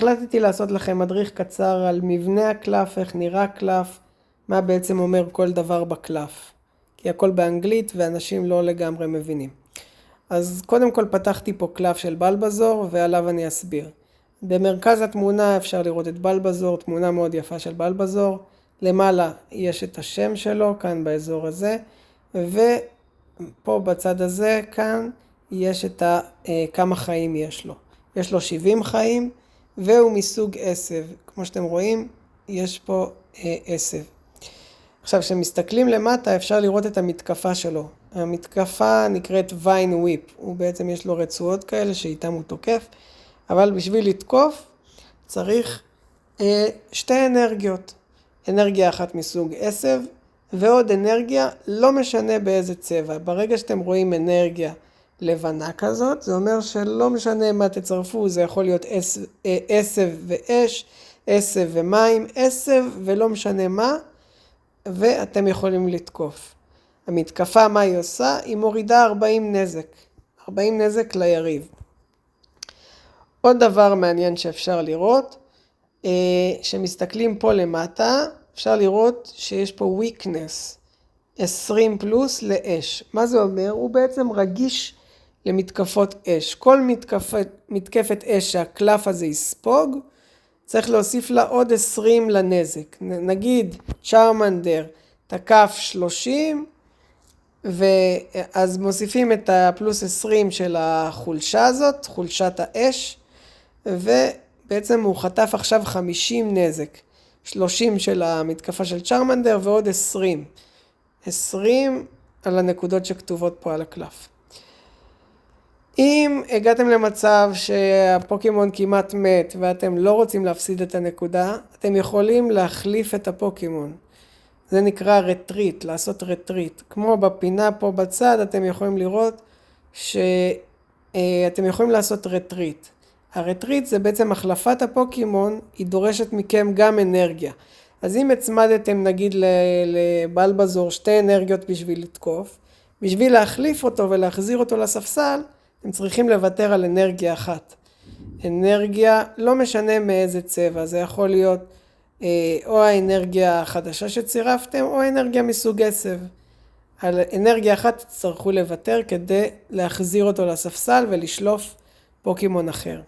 החלטתי לעשות לכם מדריך קצר על מבנה הקלף, איך נראה קלף, מה בעצם אומר כל דבר בקלף. כי הכל באנגלית ואנשים לא לגמרי מבינים. אז קודם כל פתחתי פה קלף של בלבזור ועליו אני אסביר. במרכז התמונה אפשר לראות את בלבזור, תמונה מאוד יפה של בלבזור. למעלה יש את השם שלו, כאן באזור הזה. ופה בצד הזה, כאן, יש את כמה חיים יש לו. יש לו 70 חיים והוא מסוג עשב. כמו שאתם רואים, יש פה עשב. עכשיו, כשמסתכלים למטה אפשר לראות את המתקפה שלו. המתקפה נקראת ויין וויפ. הוא בעצם יש לו רצועות כאלה שאיתם הוא תוקף. אבל בשביל לתקוף צריך שתי אנרגיות. אנרגיה אחת מסוג עשב ועוד אנרגיה לא משנה באיזה צבע. ברגע שאתם רואים אנרגיה לבנה כזאת, זה אומר שלא משנה מה תצרפו, זה יכול להיות עשב ואש, עשב ומים, עשב ולא משנה מה, ואתם יכולים לתקוף. המתקפה, מה היא עושה? היא מורידה 40 נזק. 40 נזק ליריב. עוד דבר מעניין שאפשר לראות, שמסתכלים פה למטה, אפשר לראות שיש פה weakness, 20 פלוס לאש. מה זה אומר? הוא בעצם רגיש למתקפות אש. כל מתקפת אש שהקלף הזה יספוג, צריך להוסיף לה עוד 20 לנזק. נגיד צ'רמנדר תקף 30, אז מוסיפים את הפלוס 20 של החולשה הזאת, חולשת האש, ובעצם הוא חטף עכשיו 50 נזק. 30 של המתקפה של צ'רמנדר ועוד 20. 20 על הנקודות שכתובות פה על הקלף. אם הגעתם למצב שהפוקימון כמעט מת ואתם לא רוצים להפסיד את הנקודה, אתם יכולים להחליף את הפוקימון. זה נקרא רטריט, לעשות רטריט. כמו בפינה פה בצד, אתם יכולים לראות שאתם יכולים לעשות רטריט. הרטריט זה בעצם החלפת הפוקימון, היא דורשת מכם גם אנרגיה. אז אם הצמדתם נגיד לבלבזור 2 אנרגיות בשביל לתקוף, בשביל להחליף אותו ולהחזיר אותו לספסל, אתם צריכים לוותר על אנרגיה אחת. אנרגיה לא משנה מאיזה צבע, זה יכול להיות או האנרגיה החדשה שצירפתם או האנרגיה מסוג עשב. על אנרגיה אחת תצטרכו לוותר כדי להחזיר אותו לספסל ולשלוף פוקימון אחר.